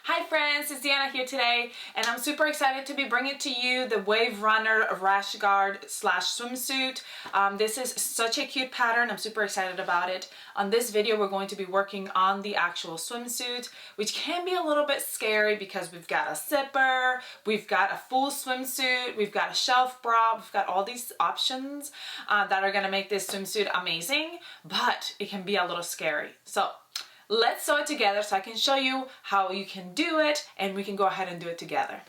Hi friends, it's Deanna here today, and I'm super excited to be bringing to you the Wave Runner Rash Guard slash swimsuit. This is such a cute pattern. I'm super excited about it. On this video, we're going to be working on the actual swimsuit, which can be a little bit scary because we've got a zipper, we've got a full swimsuit, we've got a shelf bra, we've got all these options that are going to make this swimsuit amazing, but it can be a little scary. So let's sew it together so I can show you how you can do it, and we can go ahead and do it together.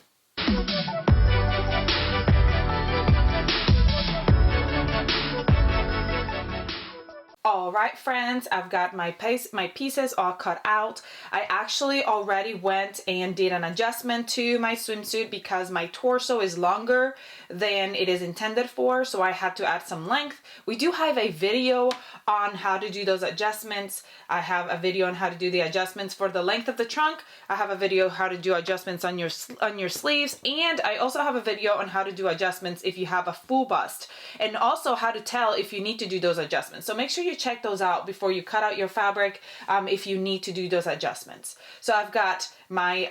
Alright friends, I've got my pieces all cut out. I actually already went and did an adjustment to my swimsuit because my torso is longer than it is intended for, so I had to add some length. We do have a video on how to do those adjustments. I have a video on how to do the adjustments for the length of the trunk. I have a video how to do adjustments on your sleeves, and I also have a video on how to do adjustments if you have a full bust, and also how to tell if you need to do those adjustments. So make sure you check those out before you cut out your fabric if you need to do those adjustments. So I've got my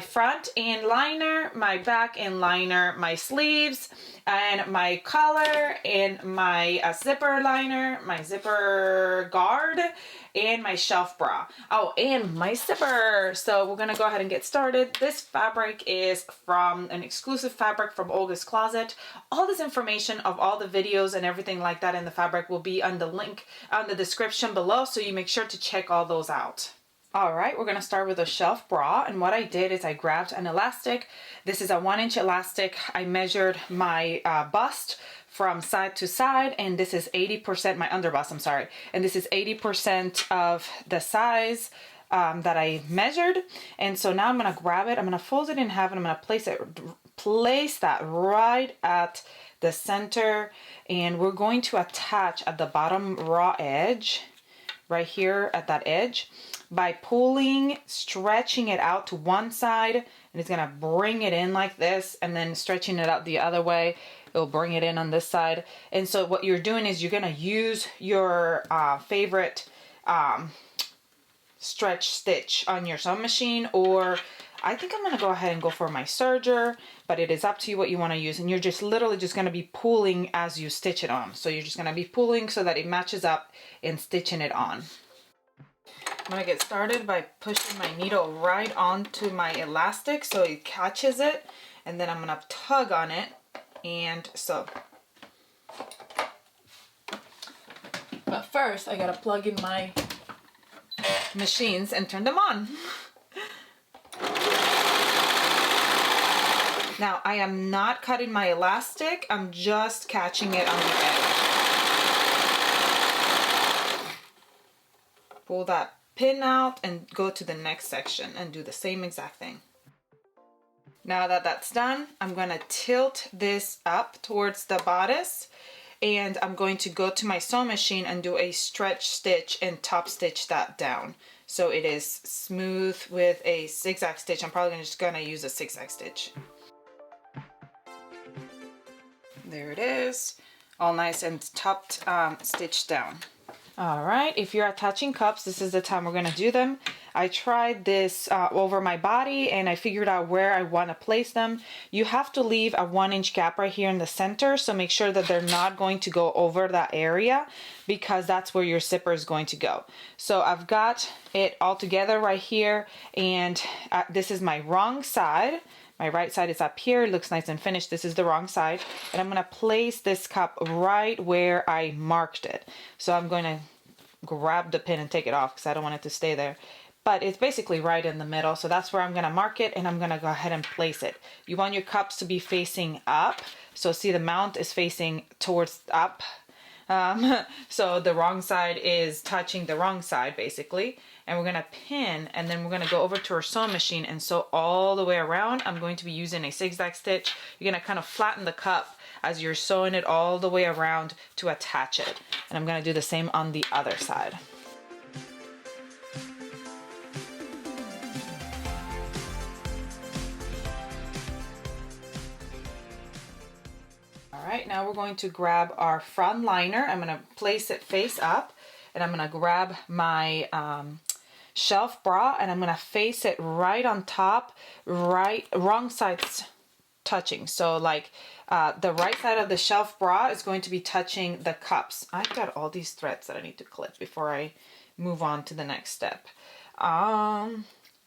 front end liner, my back end liner, my sleeves, and my collar, and my zipper liner, my zipper guard, and my shelf bra. Oh, and my zipper. So we're gonna go ahead and get started. This fabric is from an exclusive fabric from Olga's Closet. All this information of all the videos and everything like that in the fabric will be on the link on the description below, so you make sure to check all those out. Alright, we're going to start with a shelf bra, and what I did is I grabbed an elastic. This is a 1-inch elastic. I measured my bust from side to side, and this is 80%, my underbust, I'm sorry, and this is 80% of the size that I measured. And so now I'm going to grab it, I'm going to fold it in half, and I'm going to place that right at the center, and we're going to attach at the bottom raw edge, right here at that edge, by pulling, stretching it out to one side, and it's gonna bring it in like this, and then stretching it out the other way, it'll bring it in on this side. And so what you're doing is you're gonna use your favorite stretch stitch on your sewing machine, or I think I'm gonna go ahead and go for my serger, but it is up to you what you want to use. And you're just literally just gonna be pulling as you stitch it on. So you're just gonna be pulling so that it matches up and stitching it on. I'm gonna get started by pushing my needle right onto my elastic so it catches it, and then I'm gonna tug on it and sew. But first I gotta plug in my machines and turn them on. Now I am not cutting my elastic, I'm just catching it on the edge. Pull that pin out and go to the next section and do the same exact thing. Now that that's done, I'm going to tilt this up towards the bodice, and I'm going to go to my sewing machine and do a stretch stitch and top stitch that down so it is smooth with a zigzag stitch. I'm probably just going to use a zigzag stitch. There it is, all nice and topped, stitched down. Alright, if you're attaching cups, this is the time we're going to do them. I tried this over my body, and I figured out where I want to place them. You have to leave a 1-inch gap right here in the center, so make sure that they're not going to go over that area, because that's where your zipper is going to go. So I've got it all together right here, and this is my wrong side. My right side is up here, it looks nice and finished. This is the wrong side, and I'm going to place this cup right where I marked it. So I'm going to grab the pin and take it off because I don't want it to stay there. But it's basically right in the middle, so that's where I'm going to mark it, and I'm going to go ahead and place it. You want your cups to be facing up, so see the mount is facing towards up. So the wrong side is touching the wrong side basically, and we're going to pin, and then we're going to go over to our sewing machine and sew all the way around. I'm going to be using a zigzag stitch. You're going to kind of flatten the cup as you're sewing it all the way around to attach it, and I'm going to do the same on the other side. Alright, now we're going to grab our front liner. I'm going to place it face up, and I'm going to grab my shelf bra, and I'm gonna face it right on top, wrong sides touching. So like the right side of the shelf bra is going to be touching the cups. I've got all these threads that I need to clip before I move on to the next step.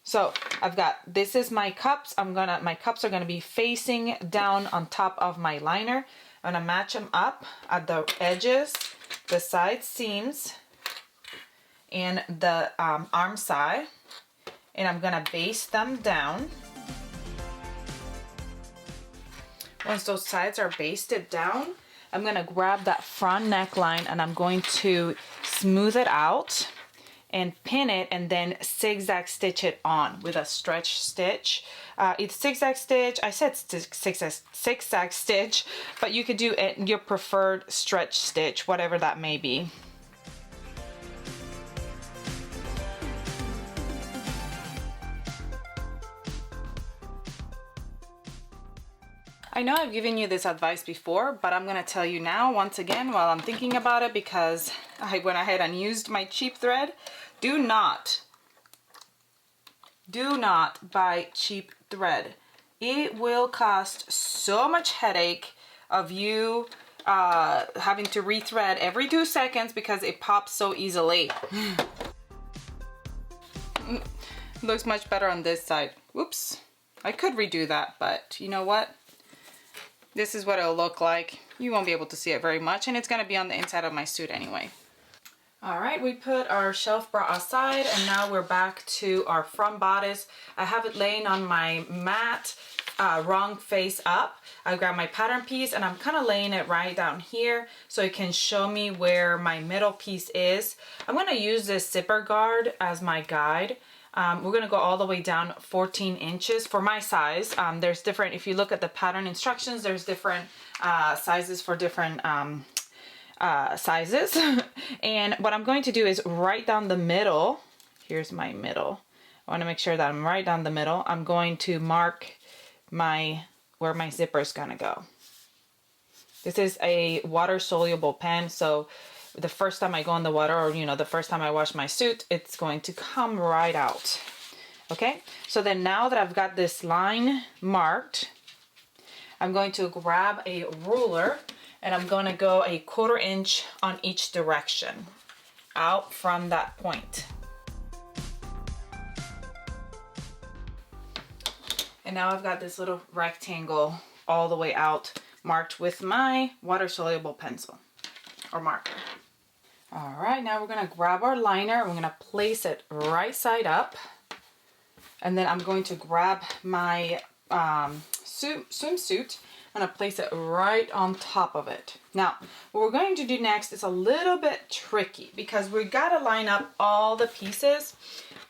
So I've got, this is my cups. My cups are gonna be facing down on top of my liner. I'm gonna match them up at the edges, the side seams, and the arm side, and I'm gonna baste them down. Once those sides are basted down, I'm gonna grab that front neckline and I'm going to smooth it out and pin it, and then zigzag stitch it on with a stretch stitch. It's zigzag stitch. I said zigzag stitch, but you could do it your preferred stretch stitch, whatever that may be. I know I've given you this advice before, but I'm gonna tell you now once again while I'm thinking about it, because I went ahead and used my cheap thread. Do not buy cheap thread. It will cost so much headache of you having to rethread every 2 seconds because it pops so easily. Looks much better on this side. Whoops. I could redo that, but you know what? This is what it'll look like. You won't be able to see it very much, and it's gonna be on the inside of my suit anyway. All right, we put our shelf bra aside, and now we're back to our front bodice. I have it laying on my mat, wrong face up. I grab my pattern piece and I'm kind of laying it right down here so it can show me where my middle piece is. I'm gonna use this zipper guard as my guide. We're gonna go all the way down 14 inches for my size. There's different, if you look at the pattern instructions, there's different sizes for different sizes. And what I'm going to do is right down the middle, here's my middle. I wanna make sure that I'm right down the middle. I'm going to mark where my zipper is gonna go. This is a water soluble pen, so the first time I go in the water, or you know, the first time I wash my suit, it's going to come right out. Okay, so then now that I've got this line marked, I'm going to grab a ruler and I'm going to go 1/4 inch on each direction out from that point. And now I've got this little rectangle all the way out marked with my water soluble pencil or marker. All right, now we're gonna grab our liner. We're gonna place it right side up. And then I'm going to grab my swimsuit. I'm gonna place it right on top of it. Now, what we're going to do next is a little bit tricky because we gotta line up all the pieces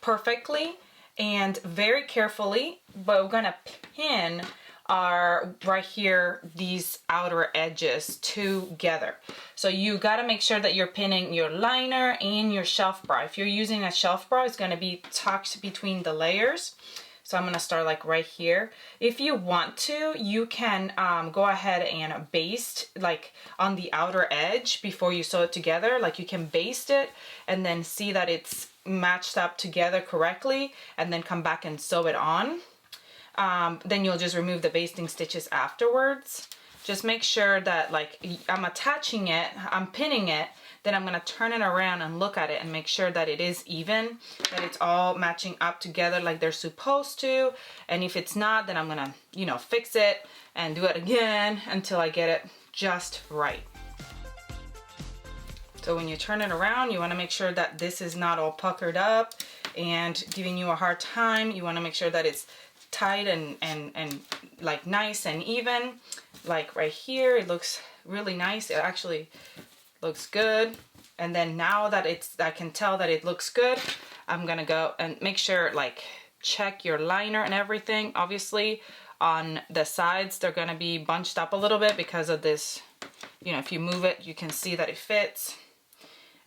perfectly and very carefully, but we're gonna pin right here, these outer edges together. So you gotta make sure that you're pinning your liner and your shelf bra. If you're using a shelf bra, it's gonna be tucked between the layers. So I'm gonna start like right here. If you want to, you can go ahead and baste like on the outer edge before you sew it together. Like you can baste it and then see that it's matched up together correctly and then come back and sew it on. Then you'll just remove the basting stitches afterwards. Just make sure that like I'm attaching it, I'm pinning it, then I'm gonna turn it around and look at it and make sure that it is even, that it's all matching up together like they're supposed to. And if it's not, then I'm gonna, you know, fix it and do it again until I get it just right. So when you turn it around, you wanna make sure that this is not all puckered up and giving you a hard time. You wanna make sure that it's tight and like nice and even. Like right here, it looks really nice. It actually looks good. And then now that I can tell that it looks good, I'm gonna go and make sure, like, check your liner and everything. Obviously on the sides, they're gonna be bunched up a little bit because of this, you know, if you move it, you can see that it fits.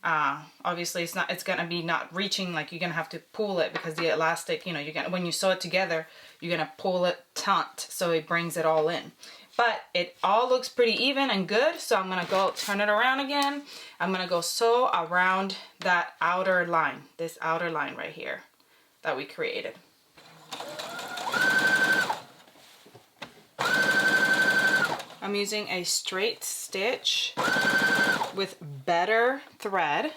Obviously it's gonna be not reaching, like you're gonna have to pull it because the elastic, you know, when you sew it together, you're gonna pull it taut so it brings it all in. But it all looks pretty even and good, so I'm gonna go turn it around again. I'm gonna go sew around that outer line, this outer line right here that we created. I'm using a straight stitch with better thread,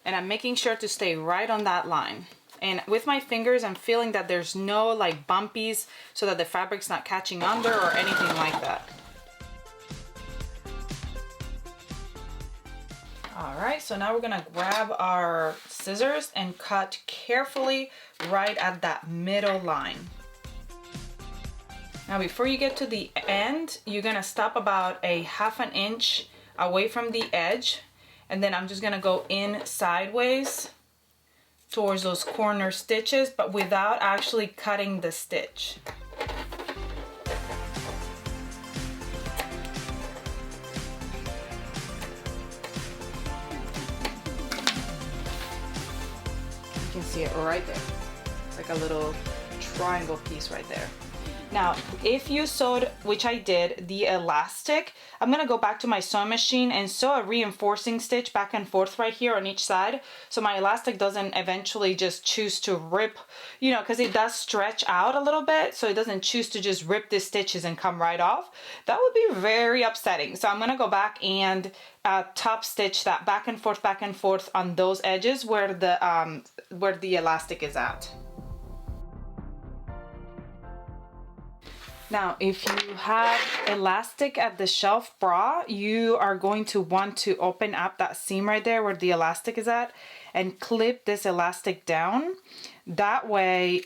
and I'm making sure to stay right on that line. And with my fingers, I'm feeling that there's no like bumpies so that the fabric's not catching under or anything like that. All right, so now we're gonna grab our scissors and cut carefully right at that middle line. Now before you get to the end, you're gonna stop about a ½ inch away from the edge, and then I'm just gonna go in sideways towards those corner stitches, but without actually cutting the stitch. You can see it right there. It's like a little triangle piece right there. Now, if you sewed, which I did, the elastic, I'm gonna go back to my sewing machine and sew a reinforcing stitch back and forth right here on each side, so my elastic doesn't eventually just choose to rip, you know, because it does stretch out a little bit, so it doesn't choose to just rip the stitches and come right off. That would be very upsetting. So I'm gonna go back and top stitch that back and forth on those edges where the elastic is at. Now, if you have elastic at the shelf bra, you are going to want to open up that seam right there where the elastic is at and clip this elastic down. That way,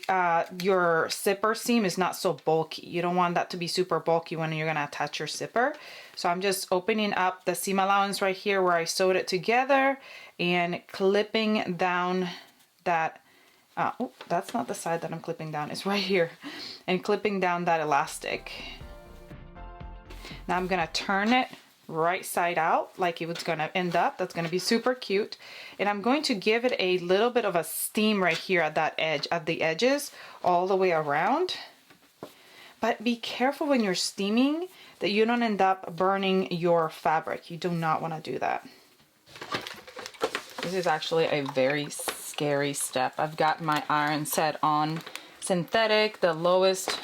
your zipper seam is not so bulky. You don't want that to be super bulky when you're gonna attach your zipper. So I'm just opening up the seam allowance right here where I sewed it together and clipping down that oh, that's not the side that I'm clipping down, it's right here. And clipping down that elastic. Now I'm gonna turn it right side out like it was gonna end up. That's gonna be super cute. And I'm going to give it a little bit of a steam right here at that edge, at the edges, all the way around. But be careful when you're steaming that you don't end up burning your fabric. You do not wanna do that. This is actually a very scary step. I've got my iron set on synthetic, the lowest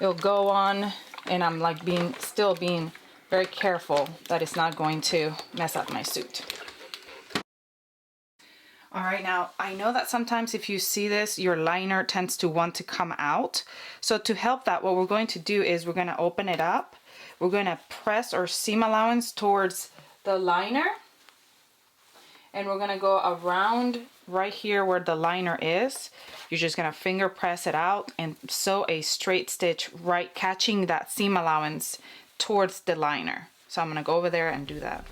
it'll go on, and I'm like still being very careful that it's not going to mess up my suit. All right, now I know that sometimes if you see this, your liner tends to want to come out. So to help that, what we're going to do is we're going to open it up. We're going to press our seam allowance towards the liner, and we're going to go around right here where the liner is. You're just gonna finger press it out and sew a straight stitch right catching that seam allowance towards the liner. So I'm gonna go over there and do that.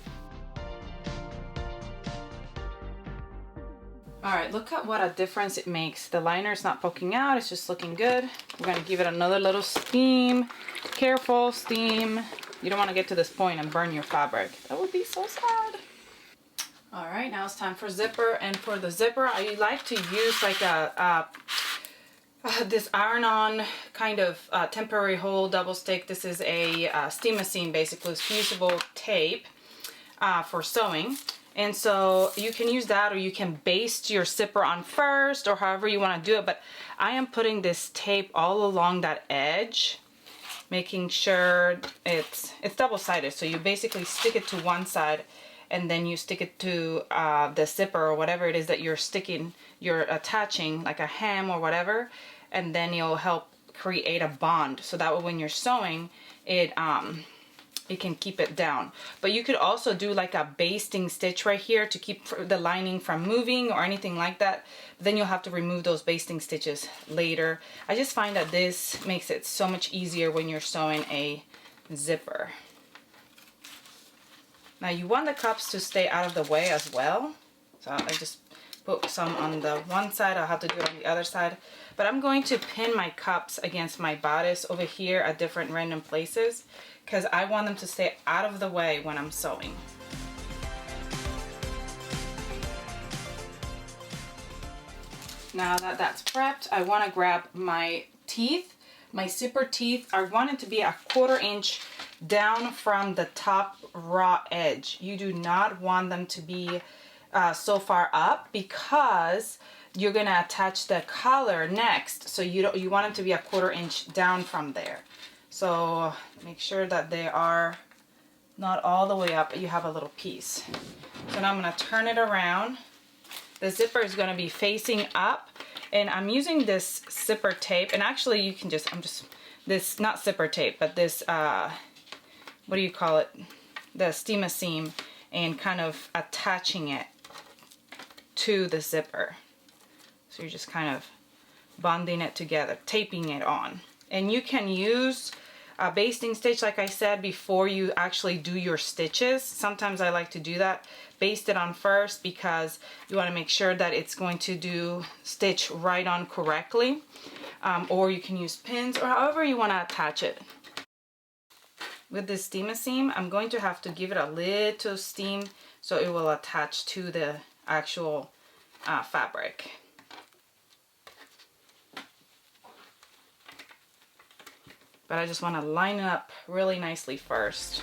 All right, look at what a difference it makes. The liner is not poking out, it's just looking good. We're gonna give it another little steam. Careful, steam. You don't wanna get to this point and burn your fabric. That would be so sad. All right, now it's time for zipper. And for the zipper, I like to use like this iron-on kind of temporary hole double stick. This is a steam-a-seam, basically. It's fusible tape for sewing. And so you can use that, or you can baste your zipper on first, or however you want to do it. But I am putting this tape all along that edge, making sure it's double-sided. So you basically stick it to one side, and then you stick it to the zipper or whatever it is that you're attaching, like a hem or whatever, and then it'll help create a bond. So that way when you're sewing, it can keep it down. But you could also do like a basting stitch right here to keep the lining from moving or anything like that. But then you'll have to remove those basting stitches later. I just find that this makes it so much easier when you're sewing a zipper. Now you want the cups to stay out of the way as well. So I just put some on the one side, I'll have to do it on the other side. But I'm going to pin my cups against my bodice over here at different random places because I want them to stay out of the way when I'm sewing. Now that that's prepped, I want to grab my teeth. My zipper teeth, I want it to be a 1/4 inch down from the top raw edge. You do not want them to be so far up because you're gonna attach the collar next. So you want them to be a 1/4 inch down from there. So make sure that they are not all the way up, you have a little piece. So now I'm gonna turn it around. The zipper is gonna be facing up, and I'm using this zipper tape, and actually you can just, this, not zipper tape, but this, what do you call it? The steam seam, and kind of attaching it to the zipper. So you're just kind of bonding it together, taping it on. And you can use a basting stitch, like I said, before you actually do your stitches. Sometimes I like to do that, baste it on first, because you want to make sure that it's going to stitch right on correctly. Or you can use pins, or however you want to attach it. With this steam seam, I'm going to have to give it a little steam so it will attach to the actual fabric. But I just want to line it up really nicely first.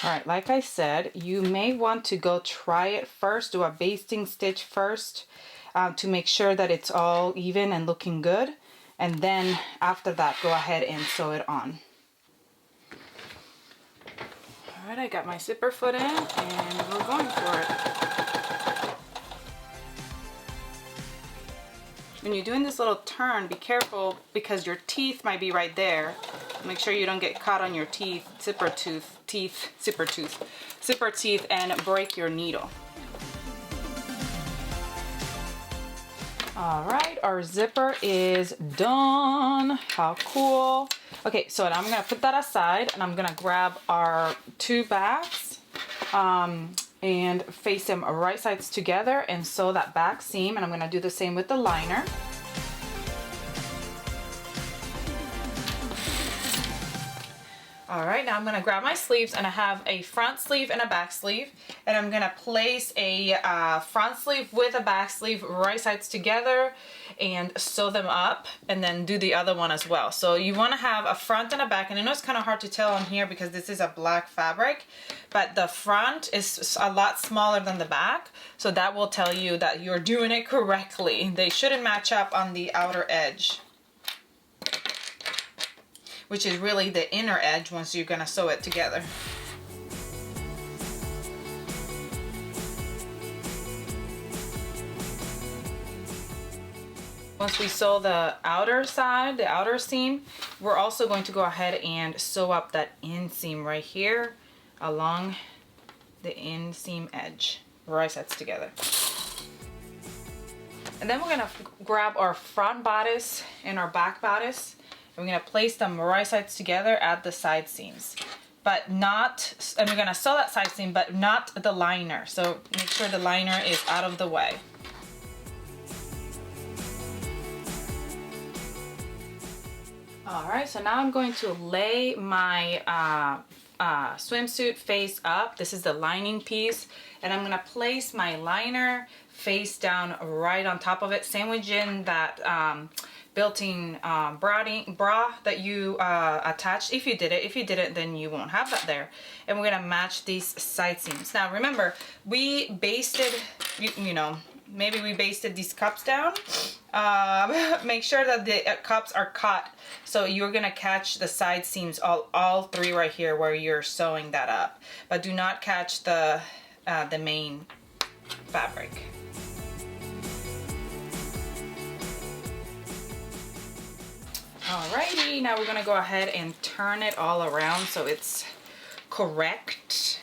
Alright, like I said, you may want to go try it first, do a basting stitch first to make sure that it's all even and looking good. And then after that, go ahead and sew it on. Alright, I got my zipper foot in and we're going for it. When you're doing this little turn, be careful because your teeth might be right there. Make sure you don't get caught on your teeth, zipper teeth, and break your needle. Alright, our zipper is done. How cool. Okay, so now I'm going to put that aside and I'm going to grab our 2 backs and face them right sides together and sew that back seam, and I'm going to do the same with the liner. Alright, now I'm going to grab my sleeves, and I have a front sleeve and a back sleeve, and I'm going to place a front sleeve with a back sleeve right sides together and sew them up, and then do the other one as well. So you want to have a front and a back, and I know it's kind of hard to tell on here because this is a black fabric, but the front is a lot smaller than the back, so that will tell you that you're doing it correctly. They shouldn't match up on the outer edge, which is really the inner edge once you're gonna sew it together. Once we sew the outer side, the outer seam, we're also going to go ahead and sew up that inseam right here along the inseam edge, right sides together. And then we're gonna grab our front bodice and our back bodice. We're going to place them right sides together at the side seams, but not, and we're going to sew that side seam, but not the liner. So make sure the liner is out of the way. Alright, so now I'm going to lay my swimsuit face up. This is the lining piece, and I'm going to place my liner face down right on top of it, sandwiching that built-in bra that you attached, if you did it. If you didn't, then you won't have that there. And we're gonna match these side seams. Now remember, we basted, you know, maybe we basted these cups down. Make sure that the cups are cut, so you're gonna catch the side seams, all 3 right here where you're sewing that up, but do not catch the main fabric. Alrighty, now we're gonna go ahead and turn it all around so it's correct.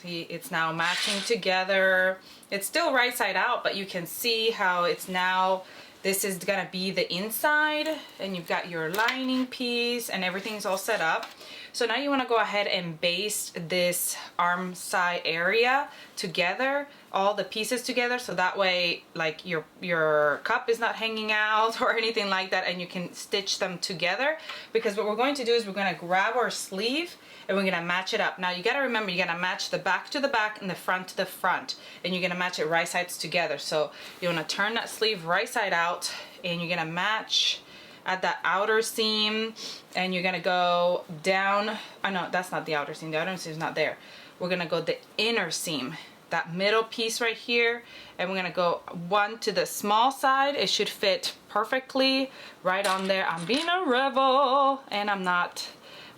See, it's now matching together. It's still right side out, but you can see how it's now, this is gonna be the inside, and you've got your lining piece and everything's all set up. So now you want to go ahead and baste this arm side area together, all the pieces together, so that way like your cup is not hanging out or anything like that, and you can stitch them together. Because what we're going to do is we're going to grab our sleeve and we're going to match it up. Now you got to remember, you're going to match the back to the back and the front to the front, and you're going to match it right sides together. So you want to turn that sleeve right side out, and you're going to match at that outer seam, and you're gonna go down. Oh no, that's not the outer seam. The outer seam is not there. We're gonna go the inner seam, that middle piece right here, and we're gonna go one to the small side. It should fit perfectly right on there. I'm being a rebel and I'm not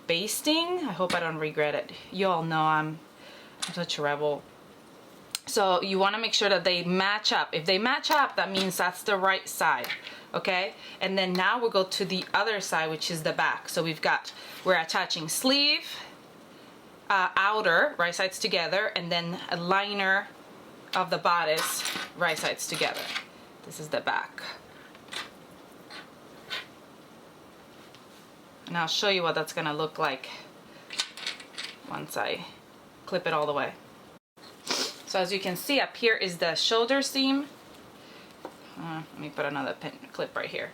basting. I hope I don't regret it. You all know I'm such a rebel. So you want to make sure that they match up. If they match up, that means that's the right side. Okay, and then now we'll go to the other side, which is the back. So we're attaching sleeve, outer, right sides together, and then a liner of the bodice, right sides together. This is the back. And I'll show you what that's gonna look like once I clip it all the way. So as you can see, up here is the shoulder seam. Let me put another clip right here.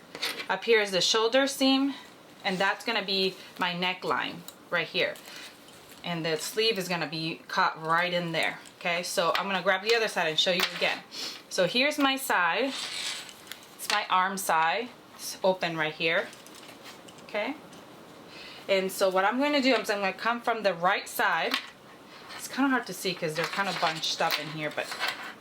Up here is the shoulder seam, and that's gonna be my neckline right here. And the sleeve is gonna be caught right in there. Okay, so I'm gonna grab the other side and show you again. So here's my side. It's my arm side. It's open right here. Okay. And so what I'm gonna do is I'm gonna come from the right side. It's kind of hard to see because they're kind of bunched up in here, but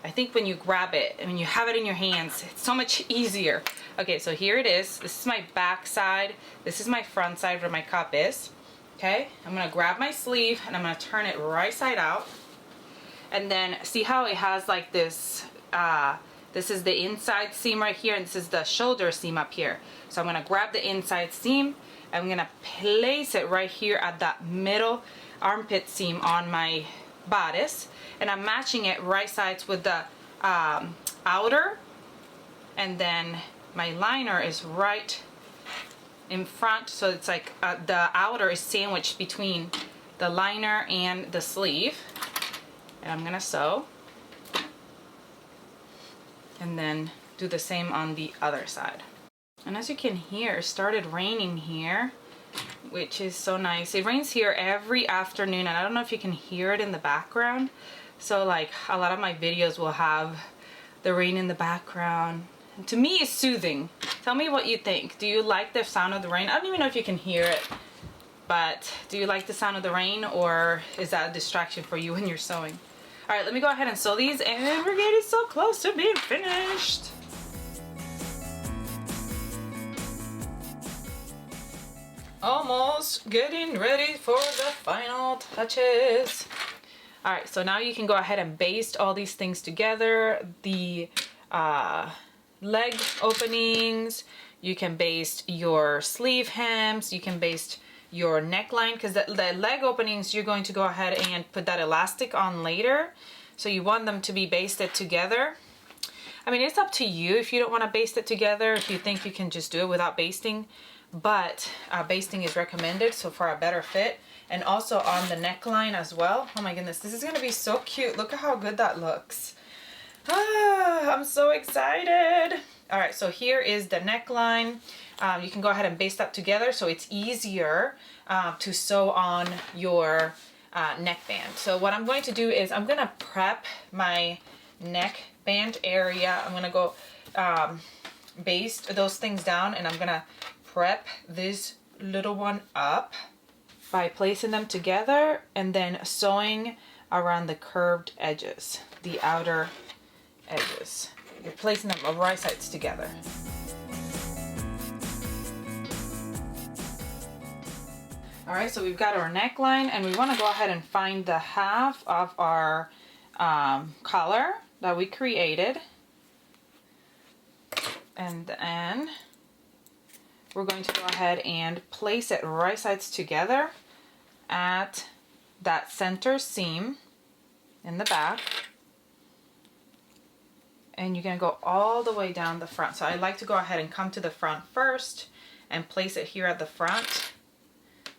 I think when you grab it and when you have it in your hands, it's so much easier. Okay, so here it is. This is my back side. This is my front side where my cup is. Okay, I'm gonna grab my sleeve and I'm gonna turn it right side out. And then see how it has like this, this is the inside seam right here, and this is the shoulder seam up here. So I'm gonna grab the inside seam and I'm gonna place it right here at that middle armpit seam on my bodice, and I'm matching it right sides with the outer, and then my liner is right in front, so it's like the outer is sandwiched between the liner and the sleeve. And I'm gonna sew and then do the same on the other side. And as you can hear, it started raining here, which is so nice. It rains here every afternoon, and I don't know if you can hear it in the background. So like a lot of my videos will have the rain in the background. And to me, it's soothing. Tell me what you think. Do you like the sound of the rain? I don't even know if you can hear it, but do you like the sound of the rain, or is that a distraction for you when you're sewing? All right, let me go ahead and sew these, and we're getting so close to being finished. Almost getting ready for the final touches. All right, so now you can go ahead and baste all these things together. The leg openings, you can baste your sleeve hems, you can baste your neckline, because the leg openings, you're going to go ahead and put that elastic on later. So you want them to be basted together. I mean, it's up to you if you don't want to baste it together, if you think you can just do it without basting. But basting is recommended, so for a better fit. And also on the neckline as well. Oh my goodness, this is gonna be so cute. Look at how good that looks. Ah, I'm so excited. All right, so here is the neckline. You can go ahead and baste that together so it's easier to sew on your neckband. So what I'm going to do is I'm gonna prep my neckband area. I'm gonna go baste those things down, and I'm gonna prep this little one up by placing them together and then sewing around the curved edges, the outer edges. You're placing them right sides together. All right, so we've got our neckline, and we want to go ahead and find the half of our collar that we created, and then we're going to go ahead and place it right sides together at that center seam in the back. And you're gonna go all the way down the front. So I like to go ahead and come to the front first and place it here at the front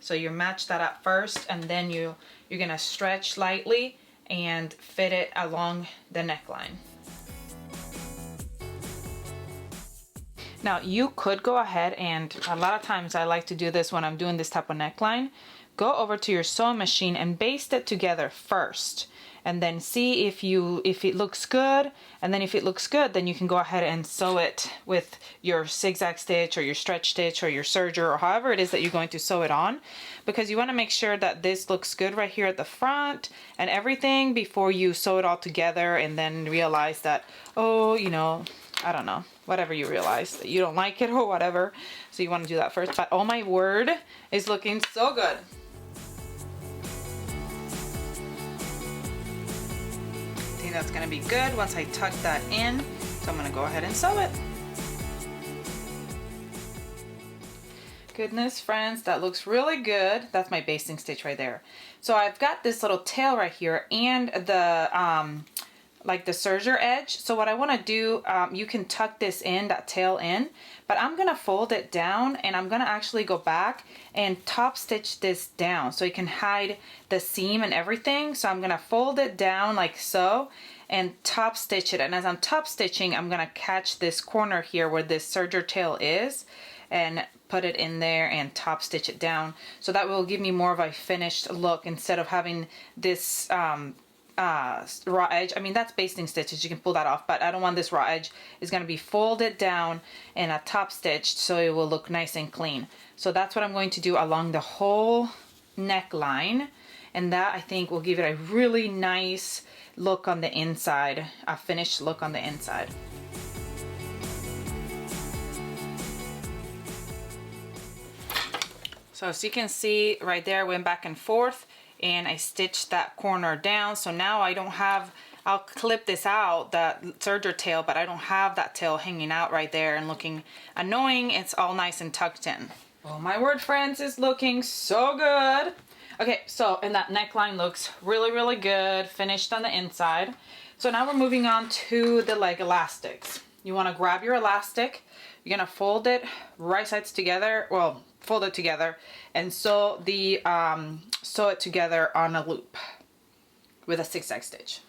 So you match that up first, and then you're gonna stretch lightly and fit it along the neckline. Now you could go ahead, and a lot of times I like to do this when I'm doing this type of neckline, go over to your sewing machine and baste it together first, and then see if it looks good, and then if it looks good, then you can go ahead and sew it with your zigzag stitch or your stretch stitch or your serger or however it is that you're going to sew it on, because you want to make sure that this looks good right here at the front and everything before you sew it all together and then realize that, oh, you know, I don't know, whatever you realize, that you don't like it or whatever. So you want to do that first. But oh my word, it's looking so good. I think that's gonna be good once I tuck that in. So I'm gonna go ahead and sew it. Goodness friends, that looks really good. That's my basting stitch right there. So I've got this little tail right here and the like the serger edge. So what I want to do, you can tuck this in, that tail in, but I'm gonna fold it down and I'm gonna actually go back and top stitch this down so it can hide the seam and everything. So I'm gonna fold it down like so and top stitch it, and as I'm top stitching, I'm gonna catch this corner here where this serger tail is and put it in there and top stitch it down, so that will give me more of a finished look instead of having this raw edge. I mean, that's basting stitches, you can pull that off, but I don't want this raw edge. It's going to be folded down and a top stitched so it will look nice and clean. So that's what I'm going to do along the whole neckline, and that I think will give it a really nice look on the inside, a finished look on the inside. So as you can see right there, I went back and forth and I stitched that corner down. So now I don't have, I'll clip this out, the serger tail, but I don't have that tail hanging out right there and looking annoying. It's all nice and tucked in. Oh my word, friends, it's looking so good. Okay, so, and that neckline looks really, really good, finished on the inside. So now we're moving on to the leg elastics. You want to grab your elastic, you're going to fold it right sides together, well, fold it together, and sew it together on a loop with a zigzag stitch.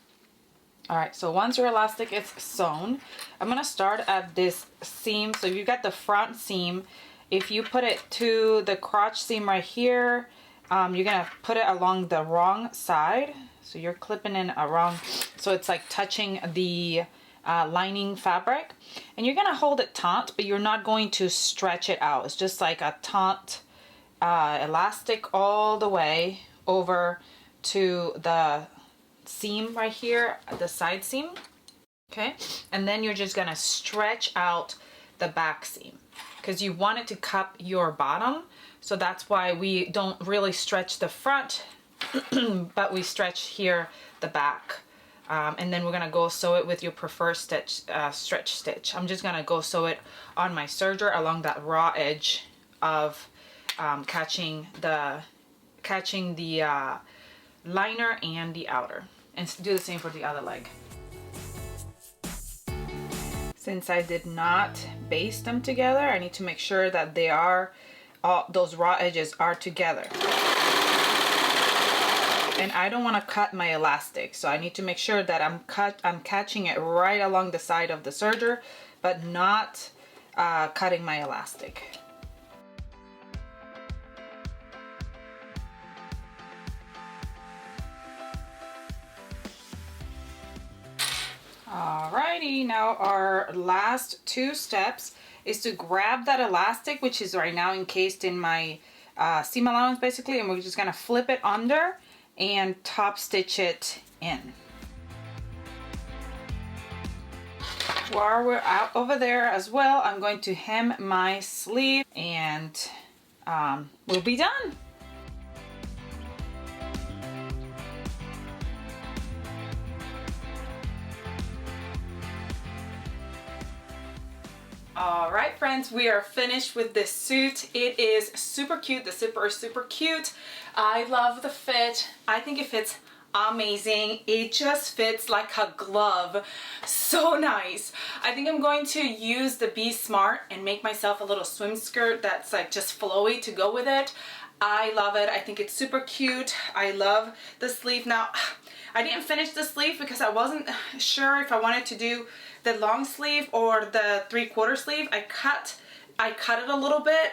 All right, so once your elastic is sewn, I'm gonna start at this seam. So if you've got the front seam, if you put it to the crotch seam right here, you're gonna put it along the wrong side. So you're clipping in a wrong, so it's like touching the lining fabric, and you're gonna hold it taut, but you're not going to stretch it out. It's just like a taut elastic all the way over to the seam right here, the side seam. Okay, and then you're just gonna stretch out the back seam because you want it to cup your bottom. So that's why we don't really stretch the front, but we stretch here the back. And then we're gonna go sew it with your preferred stitch, stretch stitch. I'm just gonna go sew it on my serger along that raw edge of catching the liner and the outer, and do the same for the other leg. Since I did not baste them together, I need to make sure that they are those raw edges are together. And I don't want to cut my elastic, so I need to make sure that I'm catching it right along the side of the serger, but not cutting my elastic. Alrighty, now our last two steps is to grab that elastic, which is right now encased in my seam allowance basically, and we're just gonna flip it under and top stitch it in. While we're out over there as well, I'm going to hem my sleeve and we'll be done. All right, friends, we are finished with this suit. It is super cute. The zipper is super cute. I love the fit. I think it fits amazing. It just fits like a glove. So nice. I think I'm going to use the Be Smart and make myself a little swim skirt that's like just flowy to go with it. I love it. I think it's super cute. I love the sleeve. Now, I didn't finish the sleeve because I wasn't sure if I wanted to do the long sleeve or the 3/4 sleeve. I cut it a little bit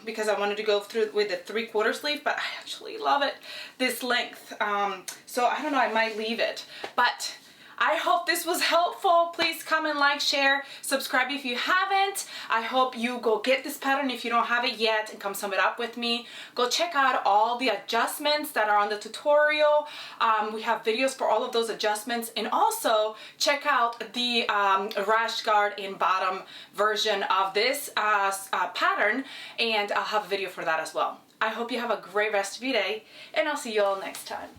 because I wanted to go through with the 3/4 sleeve, but I actually love it this length. So I don't know, I might leave it. But I hope this was helpful. Please comment, like, share, subscribe if you haven't. I hope you go get this pattern if you don't have it yet and come sum it up with me. Go check out all the adjustments that are on the tutorial. We have videos for all of those adjustments, and also check out the rash guard and bottom version of this pattern, and I'll have a video for that as well. I hope you have a great rest of your day, and I'll see you all next time.